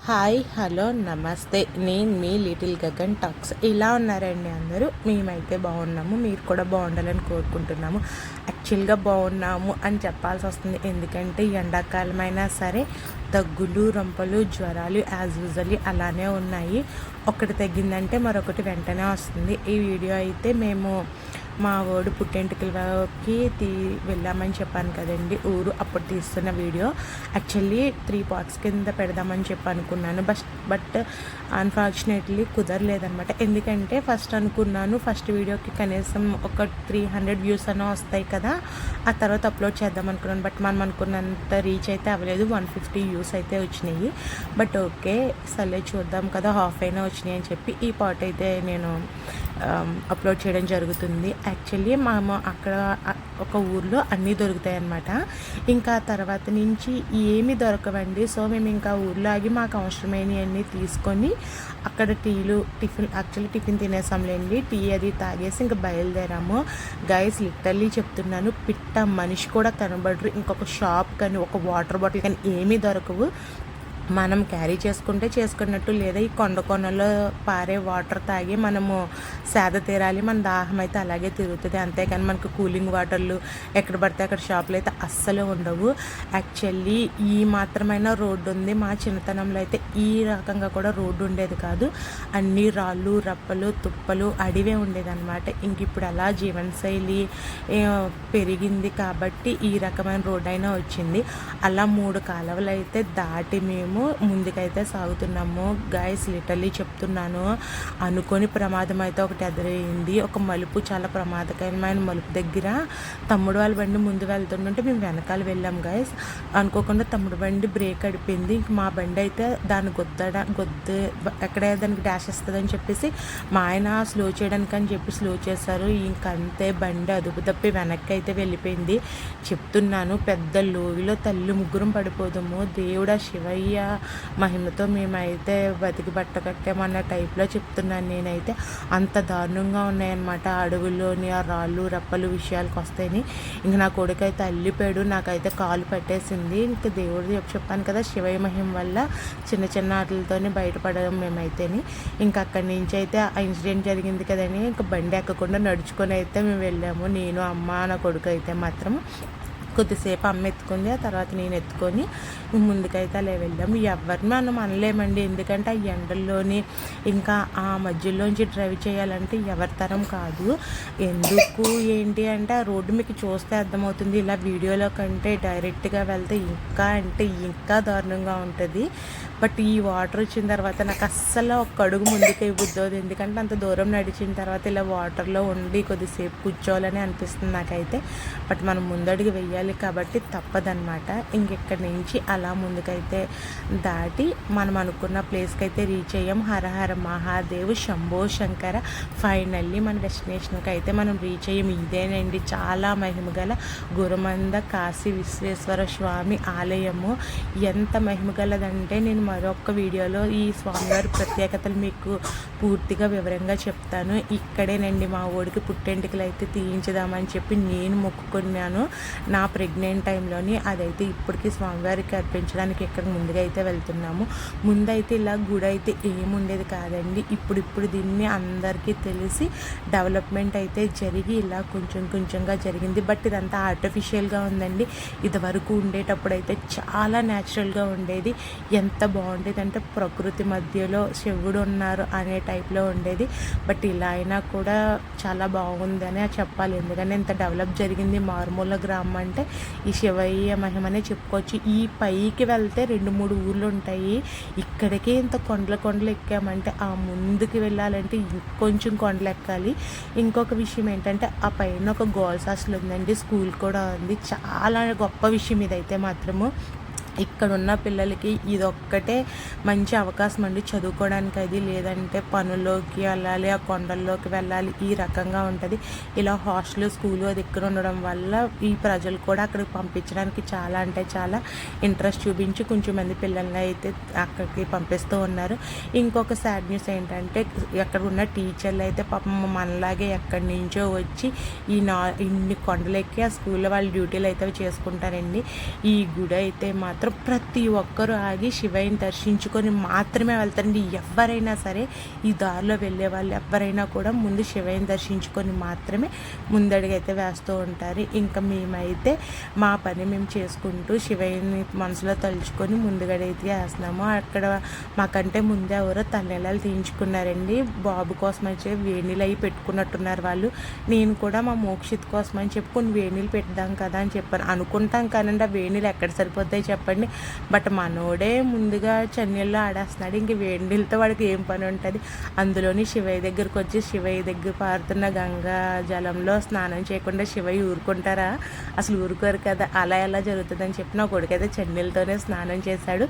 Hi hello నమస్తే, నేను మీ little Gagan talks. ఇలా ఉన్నారండి అందరూ? మేమైతే బాగున్నాము, మీరు కూడా బాగుండాలని కోరుకుంటున్నాము. యాక్చువల్గా బాగున్నాము అని చెప్పాల్సి వస్తుంది, ఎందుకంటే ఎండాకాలమైనా సరే దగ్గులు రొంపలు జ్వరాలు యాజ్ యూజువల్లీ అలానే ఉన్నాయి. ఒకటి తగ్గిందంటే మరొకటి వెంటనే వస్తుంది. ఈ వీడియో అయితే మేము మా వాడు పుట్టెంటుకలకి వెళ్ళామని చెప్పాను కదండి ఊరు, అప్పుడు తీస్తున్న వీడియో. యాక్చువల్లీ 3 పార్ట్స్ కింద పెడదామని చెప్పి అనుకున్నాను, బట్ అన్ఫార్చునేట్లీ కుదరలేదనమాట. ఎందుకంటే ఫస్ట్ అనుకున్నాను ఫస్ట్ వీడియోకి కనీసం ఒక 300 వ్యూస్ అన్న వస్తాయి కదా, ఆ తర్వాత అప్లోడ్ చేద్దాం అనుకున్నాను. బట్ మనం అనుకున్నంత రీచ్ అయితే అవ్వలేదు, 150 వ్యూస్ అయితే వచ్చినాయి. బట్ ఓకే సర్లే చూద్దాం కదా, హాఫ్ అయినా వచ్చినాయి అని చెప్పి ఈ పార్ట్ అయితే నేను అప్లోడ్ చేయడం జరుగుతుంది. యాక్చువల్లీ మేము అక్కడ ఒక ఊర్లో అన్నీ దొరుకుతాయి అన్నమాట. ఇంకా తర్వాత నుంచి ఏమి దొరకవండి. సో మేము ఇంకా ఊర్లో ఆగి మాకు అవసరమైనవన్నీ తీసుకొని అక్కడ టిఫిన్ తినేసాంలేండి. టీ అది తాగేసి ఇంకా బయలుదేరాము. గైస్ లిటరల్లీ చెప్తున్నాను, పిట్ట మనిషి కూడా కనబడరు. ఇంకొక షాప్ కానీ ఒక వాటర్ బాటిల్ కానీ ఏమీ దొరకవు. మనం క్యారీ చేసుకున్నట్టు, లేదా ఈ కొండలో పారే వాటర్ తాగి మనము సేద తీరాలి. మన దాహం అయితే అలాగే తిరుగుతుంది, అంతేకాని మనకు కూలింగ్ వాటర్లు ఎక్కడ పడితే అక్కడ షాపులు అయితే అస్సలు ఉండవు. యాక్చువల్లీ ఈ మాత్రమైన రోడ్డు ఉంది. మా చిన్నతనంలో అయితే ఈ రకంగా కూడా రోడ్డు ఉండేది కాదు, అన్ని రాళ్ళు రప్పలు తుప్పలు అడివే ఉండేదన్నమాట. ఇంక ఇప్పుడు అలా జీవనశైలి పెరిగింది కాబట్టి ఈ రకమైన రోడ్డు అయినా వచ్చింది. అలా 3 కాలువలు అయితే దాటి మేము ముందుకైతే సాగుతున్నాము. గైస్ లిటరల్లీ చెప్తున్నాను, అనుకోని ప్రమాదం అయితే ఒకటి ఎదురైంది. ఒక మలుపు, చాలా ప్రమాదకరమైన మలుపు దగ్గర తమ్ముడు వాళ్ళ బండి ముందు వెళ్తుంటే మేము వెనకాల వెళ్ళాం. గైస్ అనుకోకుండా తమ్ముడు బండి బ్రేక్ అడిపోయింది. ఇంక మా బండి అయితే దాన్ని ఎక్కడే దానికి డాష్ ఇస్తుందని చెప్పేసి మా ఆయన స్లో చేయడానికి అని చెప్పి స్లో చేశారు. ఇంకంతే బండి అదుపు తప్పి వెనక్కి అయితే వెళ్ళిపోయింది. చెప్తున్నాను, పెద్ద లోయలో తల్లి ముగ్గురం పడిపోదాము, దేవుడా శివయ్య మహిమతో మేమైతే బతికి బట్ట కట్టామన్న టైప్లో చెప్తున్నాను నేనైతే. అంత దారుణంగా ఉన్నాయన్నమాట అడవుల్లోని ఆ రాళ్ళు రప్పలు విషయాలకు వస్తాయని. ఇంక నా కొడుకు అయితే అల్లిపోయాడు, నాకైతే కాలు పట్టేసింది. ఇంక దేవుడు చెప్పాను కదా, శివయ్య మహిమ వల్ల చిన్న చిన్న ఆటలతోనే బయటపడడం మేమైతేని. ఇంక అక్కడి నుంచి అయితే ఆ ఇన్సిడెంట్ జరిగింది కదని ఇంక బండి ఎక్కకుండా నడుచుకొని అయితే మేము వెళ్ళాము. నేను అమ్మ నా కొడుకు అయితే మాత్రం కొద్దిసేపు అమ్మ ఎత్తుకుంది, ఆ తర్వాత నేను ఎత్తుకొని ముందుకైతే అలా వెళ్ళాము. ఎవరిని మనం అనలేమండి, ఎందుకంటే ఆ ఎండల్లోని ఇంకా ఆ మధ్యలోంచి డ్రైవ్ చేయాలంటే ఎవరి తరం కాదు. ఎందుకు ఏంటి అంటే ఆ రోడ్డు మీకు చూస్తే అర్థమవుతుంది, ఇలా వీడియోలో కంటే డైరెక్ట్గా వెళ్తే ఇంకా దారుణంగా ఉంటుంది. బట్ ఈ వాటర్ వచ్చిన తర్వాత నాకు అస్సలు ఒక అడుగు ముందుకే బుద్ధోదు, ఎందుకంటే అంత దూరం నడిచిన తర్వాత ఇలా వాటర్లో ఉండి కొద్దిసేపు కూర్చోవాలని అనిపిస్తుంది నాకైతే. బట్ మనం ముందడుగు వెయ్యాలి కాబట్టి తప్పదనమాట. ఇంకెక్కడి నుంచి అలా ముందుకైతే దాటి మనం అనుకున్న ప్లేస్కి అయితే రీచ్ అయ్యాం. హరహర మహాదేవ్ శంభో శంకర. ఫైనల్లీ మన డెస్టినేషన్కి అయితే మనం రీచ్ అయ్యాం. ఇదేనండి చాలా మహిమగల గురుమంద కాశీ విశ్వేశ్వర స్వామి ఆలయము. ఎంత మహిమగలదంటే నేను మరొక వీడియోలో ఈ స్వామివారి ప్రత్యేకతలు మీకు పూర్తిగా వివరంగా చెప్తాను. ఇక్కడేనండి మా ఊడికి పుట్టెంటుకలు అయితే తీయించుదామని చెప్పి నేను మొక్కుకున్నాను నా ప్రెగ్నెంట్ టైంలోని. అదైతే ఇప్పటికీ స్వామివారికి అర్పించడానికి ఇక్కడ ముందుగా అయితే వెళ్తున్నాము. ముందైతే ఇలా గుడి అయితే ఏముండేది కాదండి, ఇప్పుడు దీన్ని అందరికీ తెలిసి డెవలప్మెంట్ అయితే జరిగి ఇలా కొంచెంగా జరిగింది. బట్ ఇదంతా ఆర్టిఫిషియల్గా ఉందండి. ఇదివరకు ఉండేటప్పుడు అయితే చాలా న్యాచురల్గా ఉండేది. ఎంత బాగుండేది అంటే ప్రకృతి మధ్యలో శివుడు ఉన్నారు అనే టైప్లో ఉండేది. బట్ ఇలా అయినా కూడా చాలా బాగుందని చెప్పాలి, ఎందుకంటే ఇంత డెవలప్ జరిగింది. మారుమూల గ్రామం అంటే ఈ శివయ్య మహిమనే చెప్పుకోవచ్చు. ఈ పైకి వెళ్తే 2-3 ఊర్లు ఉంటాయి. ఇక్కడికే ఇంత కొండలు ఎక్కామంటే ఆ ముందుకు వెళ్ళాలంటే ఇంకొంచెం కొండలు ఎక్కాలి. ఇంకొక విషయం ఏంటంటే ఆ పైన ఒక గర్ల్స్ హాస్టల్ ఉందండి, స్కూల్ కూడా ఉంది. చాలా గొప్ప విషయం ఇదైతే మాత్రము. ఇక్కడున్న పిల్లలకి ఇదొక్కటే మంచి అవకాశం అండి చదువుకోవడానికి. అది లేదంటే పనుల్లోకి వెళ్ళాలి, ఆ కొండల్లోకి వెళ్ళాలి, ఈ రకంగా ఉంటుంది. ఇలా హాస్టల్ స్కూలు అది ఇక్కడ ఉండడం వల్ల ఈ ప్రజలు కూడా అక్కడికి పంపించడానికి చాలా అంటే చాలా ఇంట్రెస్ట్ చూపించి కొంచెం మంది పిల్లల్ని అయితే అక్కడికి పంపిస్తూ ఉన్నారు. ఇంకొక సాడ్ న్యూస్ ఏంటంటే అక్కడ ఉన్న టీచర్లు అయితే పాపం మనలాగే ఎక్కడి నుంచో వచ్చి ఇన్ని కొండలెక్కి ఆ స్కూల్లో వాళ్ళ డ్యూటీలు అయితే చేసుకుంటారండి. ఈ గుడి అయితే మాత్రం మాత్రం ప్రతి ఒక్కరూ ఆగి శివయ్యని దర్శించుకొని మాత్రమే వెళ్తారండి. ఎవరైనా సరే ఈ దారిలో వెళ్ళే వాళ్ళు ఎవరైనా కూడా ముందు శివయ్యని దర్శించుకొని మాత్రమే ముందడుగైతే వేస్తూ ఉంటారు. ఇంకా మేమైతే మా పని మేము చేసుకుంటూ శివయ్యని మనసులో తలుచుకొని ముందుగడైతే వేస్తున్నాము. అక్కడ మాకంటే ముందే ఎవరో తలనీలాలు తీయించుకున్నారండి. బాబు కోసం అయితే వేణీలు అవి పెట్టుకున్నట్టున్నారు వాళ్ళు. నేను కూడా మా మోక్షిత్ కోసం అని చెప్పి కొన్ని వేణీలు పెడదాం కదా అని చెప్పాను. అనుకుంటాం కానండి ఆ వేణీలు ఎక్కడ సరిపోతాయి చెప్పండి. బట్ మనోడే ముందుగా చన్నీళ్ళు ఆడేస్తున్నాడు. ఇంక వేణీలతో వాడికి ఏం పని ఉంటుంది. అందులోని శివయ్య దగ్గరికి వచ్చి శివయ్య దగ్గర పారుతున్న గంగా జలంలో స్నానం చేయకుండా శివయ్య ఊరుకుంటారా? అసలు ఊరుకోరు కదా. అలా ఎలా జరుగుతుందని చెప్పి నా కొడుకైతే చన్నీళ్ళతోనే స్నానం చేశాడు.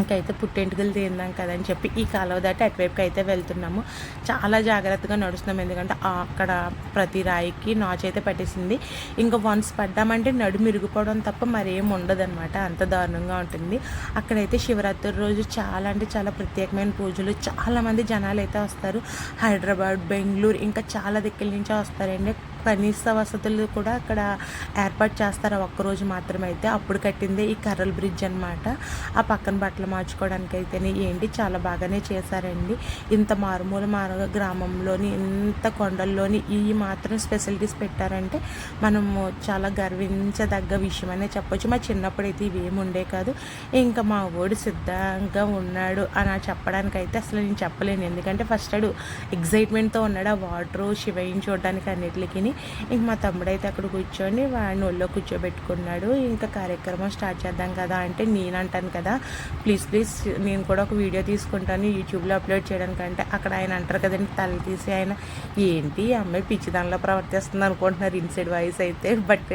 ఇంకైతే పుట్టెంటుకలు తీద్దాం కదని చెప్పి ఈ కాలువ దాటి అటువైపుకి అయితే వెళ్తున్నాము. చాలా జాగ్రత్తగా నడుస్తున్నాం, ఎందుకంటే అక్కడ ప్రతి రాయికి నాచు అయితే పట్టేసింది. ఇంకా వన్స్ పడ్డామంటే నడుము ఇరిగిపోవడం తప్ప మరేం ఉండదన్నమాట, అంత దారుణంగా ఉంటుంది. అక్కడైతే శివరాత్రి రోజు చాలా అంటే చాలా ప్రత్యేకమైన పూజలు, చాలామంది జనాలు అయితే వస్తారు. హైదరాబాద్, బెంగళూరు ఇంకా చాలా దిక్కుల నుంచే వస్తారండి. కనీస వసతులు కూడా అక్కడ ఏర్పాటు చేస్తారు ఒక్కరోజు మాత్రమే. అయితే అప్పుడు కట్టిందే ఈ కర్రల బ్రిడ్జ్ అనమాట. ఆ పక్కన బట్టలు మార్చుకోవడానికి అయితేనే ఏంటి చాలా బాగానే చేశారండి. ఇంత మారుమూల గ్రామంలోని ఇంత కొండల్లోని ఈ మాత్రం స్పెషాలిటీస్ పెట్టారంటే మనము చాలా గర్వించదగ్గ విషయం అనే చెప్పొచ్చు. మా చిన్నప్పుడు అయితే ఇవేమి ఉండే కాదు. ఇంకా మా ఓడి సిద్ధంగా ఉన్నాడు అని చెప్పడానికైతే అసలు నేను చెప్పలేను, ఎందుకంటే ఫస్ట్ అడు ఎగ్జైట్మెంట్తో ఉన్నాడు ఆ వాటరు శివయ్యని చూడడానికి అన్నిటికి. ఇంక మా తమ్ముడైతే అక్కడ కూర్చొని వాడిని ఒళ్ళో కూర్చోబెట్టుకున్నాడు. ఇంకా కార్యక్రమం స్టార్ట్ చేద్దాం కదా అంటే నేను అంటాను కదా, ప్లీజ్ నేను కూడా ఒక వీడియో తీసుకుంటాను యూట్యూబ్లో అప్లోడ్ చేయడానికంటే అక్కడ ఆయన అంటారు కదండి, తల తీసి ఆయన ఏంటి అమ్మాయి పిచ్చిదానిలో ప్రవర్తిస్తుంది అనుకుంటున్నారు ఇన్సైడ్ వాయిస్ అయితే. బట్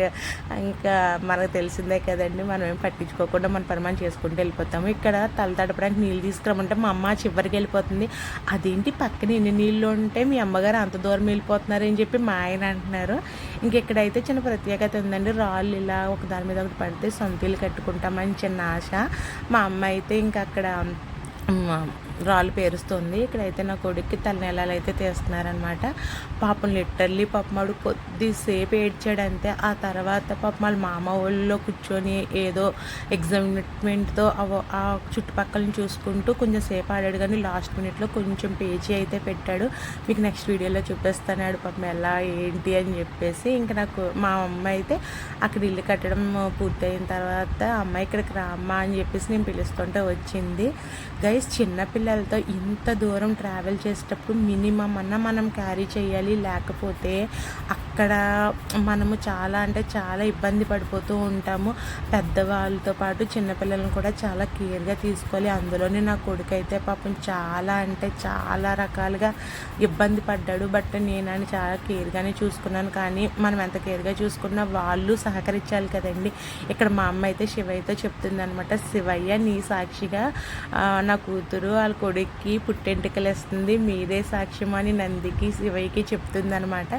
ఇంకా మనకు తెలిసిందే కదండి, మనం ఏం పట్టించుకోకుండా మన పని మనం చేసుకుంటూ వెళ్ళిపోతాము. ఇక్కడ తల తడపడానికి నీళ్ళు తీసుకురామంటే మా అమ్మ చివరికి వెళ్ళిపోతుంది. అదేంటి పక్కన ఎన్ని నీళ్ళు ఉంటే మీ అమ్మగారు అంత దూరం వెళ్ళిపోతున్నారని చెప్పి మా ఆయన అంటున్నారు. ఇంకెక్కడైతే చిన్న ప్రత్యేకత ఉందండి, రాళ్ళు ఇలా ఒక దాని మీద ఒకటి పడితే సొంతీలు కట్టుకుంటామని చిన్న ఆశ. మా అమ్మ అయితే ఇంకా అక్కడ రాళ్ళు పేరుస్తుంది. ఇక్కడైతే నా కొడుక్కి తలనీలాలు అయితే తీస్తున్నారనమాట. పాపం లిటరల్లీ పాపం వాడు కొద్దిసేపు ఏడ్చాడంతే. ఆ తర్వాత పాపం వాళ్ళ మామ ఊళ్ళో కూర్చొని ఏదో ఎగ్జైట్మెంట్తో ఆ చుట్టుపక్కలని చూసుకుంటూ కొంచెం సేపు ఆడాడు. కానీ లాస్ట్ మినిట్లో కొంచెం పేచీ అయితే పెట్టాడు. మీకు నెక్స్ట్ వీడియోలో చూపిస్తాడు పాపం ఎలా ఏంటి అని చెప్పేసి. ఇంకా నాకు మా అమ్మ అయితే అక్కడ ఇల్లు కట్టడం పూర్తయిన తర్వాత అమ్మాయి ఇక్కడికి రామ్మా అని చెప్పేసి నేను పిలుస్తుంటే వచ్చింది. గైస్ చిన్నపిల్లలతో ఇంత దూరం ట్రావెల్ చేసేటప్పుడు మినిమం అన్నా మనం క్యారీ చేయాలి, లేకపోతే అక్కడ మనము చాలా అంటే చాలా ఇబ్బంది పడిపోతూ ఉంటాము. పెద్దవాళ్ళతో పాటు చిన్నపిల్లలను కూడా చాలా కేర్గా తీసుకోవాలి. అందులోనే నా కొడుకు అయితే పాపం చాలా అంటే చాలా రకాలుగా ఇబ్బంది పడ్డాడు. బట్ నేను చాలా కేర్గానే చూసుకున్నాను. కానీ మనం ఎంత కేర్గా చూసుకున్నా వాళ్ళు సహకరించాలి కదండి. ఇక్కడ మా అమ్మ అయితే శివయ్యతో చెప్తుంది అనమాట, శివయ్య నీ సాక్షిగా నా కూతురు వాళ్ళ కొడుక్కి పుట్టెంటుకలు వేస్తుంది, మీరే సాక్ష్యం అని నందికి శివయ్యకి చెప్తుంది అనమాట.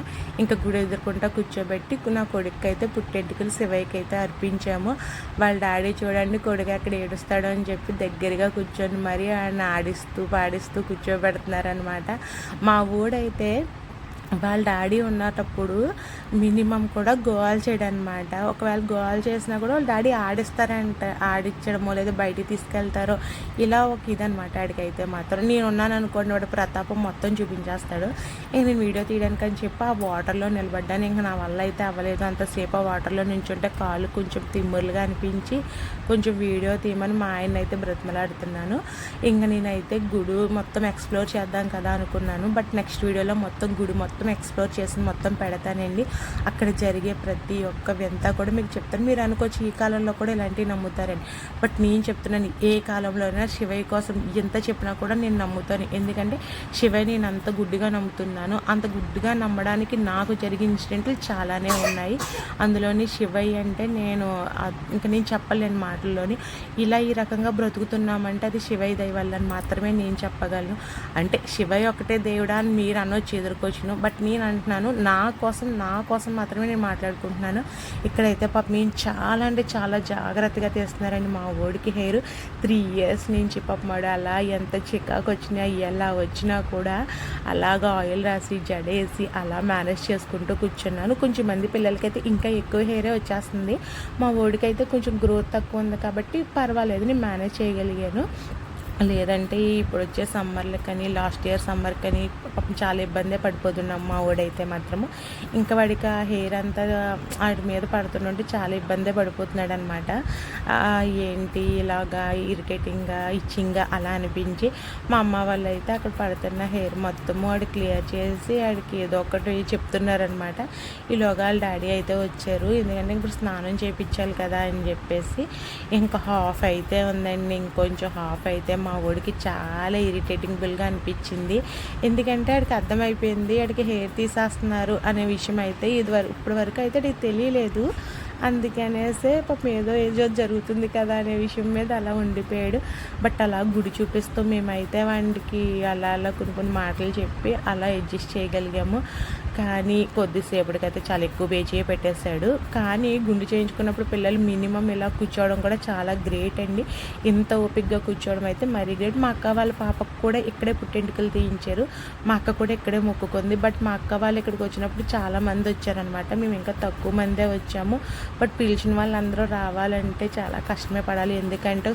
ఇంకా గుడి ఎదుర్కొంటా కూర్చోబెట్టి నా కొడుకు అయితే పుట్టెంటుకలు శివయ్యకి అయితే అర్పించాము. వాళ్ళ డాడీ చూడండి కొడుకు అక్కడ ఏడుస్తాడు అని చెప్పి దగ్గరగా కూర్చొని మరి ఆయన ఆడిస్తూ పాడిస్తూ కూర్చోబెడుతున్నారనమాట. మా ఊడైతే వాళ్ళ డాడీ ఉన్నప్పుడు మినిమం కూడా గోల్ చేయడం అనమాట. ఒకవేళ గోల్ చేసినా కూడా వాళ్ళ డాడీ ఆడిస్తారంట, ఆడించడమో లేదా బయటికి తీసుకెళ్తారో ఇలా ఒక ఇదనమాట. ఆడికైతే మాత్రం నేను ఉన్నాను అనుకోండి వాడు ప్రతాపం మొత్తం చూపించేస్తాడు. ఇంక నేను వీడియో తీయడానికి అని చెప్పి ఆ వాటర్లో నిలబడ్డాను. ఇంకా నా వల్ల అయితే అవ్వలేదు, అంతసేపు ఆ వాటర్లో నించుంటే కాళ్ళు కొంచెం తిమ్మురులుగా అనిపించి కొంచెం వీడియో తీయమని మా ఆయన అయితే బ్రతిమలాడుతున్నాను. ఇంకా నేనైతే గుడి మొత్తం ఎక్స్ప్లోర్ చేద్దాం కదా అనుకున్నాను. బట్ నెక్స్ట్ వీడియోలో మొత్తం గుడి మొత్తం ఎక్స్ప్లోర్ చేసి మొత్తం పెడతానండి. అక్కడ జరిగే ప్రతి ఒక్క వింత కూడా మీకు చెప్తాను. మీరు అనుకోవచ్చు ఈ కాలంలో కూడా ఇలాంటివి నమ్ముతారని, బట్ నేను చెప్తున్నాను ఏ కాలంలోనైనా శివయ్య కోసం ఎంత చెప్పినా కూడా నేను నమ్ముతాను. ఎందుకంటే శివయ్య నేను అంత గుడ్డిగా నమ్ముతున్నాను. అంత గుడ్డిగా నమ్మడానికి నాకు జరిగిన ఇన్సిడెంట్లు చాలానే ఉన్నాయి. అందులోని శివయ్య అంటే ఇంకా నేను చెప్పలేను మాటల్లోని. ఇలా ఈ రకంగా బ్రతుకుతున్నామంటే అది శివయ్య దయ వల్ల మాత్రమే నేను చెప్పగలను. అంటే శివయ్య ఒకటే దేవుడా అని మీరు అనొచ్చు, ఎదుర్కోవచ్చును. బట్ నేను అంటున్నాను నా కోసం మాత్రమే నేను మాట్లాడుకుంటున్నాను. ఇక్కడైతే పాపం మేము చాలా అంటే చాలా జాగ్రత్తగా తీస్తున్నారండి మా ఓడికి హెయిర్. 3 ఇయర్స్ నుంచి పాపం వాడు అలా ఎంత చికాకు వచ్చినా ఎలా వచ్చినా కూడా అలాగా ఆయిల్ రాసి జడేసి అలా మేనేజ్ చేసుకుంటూ కూర్చున్నాను. కొంచెం మంది పిల్లలకైతే ఇంకా ఎక్కువ హెయిరే వచ్చేస్తుంది. మా ఓడికైతే కొంచెం గ్రోత్ తక్కువ ఉంది కాబట్టి పర్వాలేదు, నేను మేనేజ్ చేయగలిగాను. లేదంటే ఇప్పుడు వచ్చే సమ్మర్లకని లాస్ట్ ఇయర్ సమ్మర్కని పాపం చాలా ఇబ్బందే పడిపోతున్నాం మా వాడైతే మాత్రము. ఇంకా వాడికి ఆ హెయిర్ అంతా వాడి మీద పడుతుంటే చాలా ఇబ్బందే పడిపోతున్నాడు అనమాట. ఏంటి ఇలాగా ఇరిటేటింగ్గా ఇచ్చింగ్గా అలా అనిపించి మా అమ్మ వాళ్ళు అయితే అక్కడ పడుతున్న హెయిర్ మొత్తము వాడు క్లియర్ చేసి వాడికి ఏదో ఒకటి చెప్తున్నారనమాట. ఈలోగా వాళ్ళ డాడీ అయితే వచ్చారు, ఎందుకంటే ఇప్పుడు స్నానం చేయించాలి కదా అని చెప్పేసి. ఇంకా హాఫ్ అయితే ఉందండి, ఇంకొంచెం హాఫ్ అయితే మా వాడికి చాలా ఇరిటేటింగ్బుల్గా అనిపించింది. ఎందుకంటే వాడికి అర్థమైపోయింది వాడికి హెయిర్ తీసేస్తున్నారు అనే విషయం అయితే ఇప్పటి వరకు అయితే వాడికి తెలియలేదు. అందుకనేసే పాపం ఏదో జరుగుతుంది కదా అనే విషయం మీద అలా ఉండిపోయాడు. బట్ అలా గుడి చూపిస్తూ మేమైతే వాడికి అలా కొన్ని మాటలు చెప్పి అలా అడ్జస్ట్ చేయగలిగాము. కానీ కొద్దిసేపటికైతే చాలా ఎక్కువ పేచీ పెట్టేశాడు. కానీ గుండు చేయించుకున్నప్పుడు పిల్లలు మినిమం ఇలా కూర్చోవడం కూడా చాలా గ్రేట్ అండి. ఇంత ఓపికగా కూర్చోవడం అయితే మరీ గ్రేట్. మా అక్క వాళ్ళ పాపకు కూడా ఇక్కడే పుట్టెంటుకలు తీయించారు. మా అక్క కూడా ఇక్కడే మొక్కుకుంది. బట్ మా అక్క వాళ్ళు ఇక్కడికి వచ్చినప్పుడు చాలామంది వచ్చారనమాట. మేము ఇంకా తక్కువ మందే వచ్చాము. బట్ పిలిచిన వాళ్ళందరూ రావాలంటే చాలా కష్టమే పడాలి. ఎందుకంటే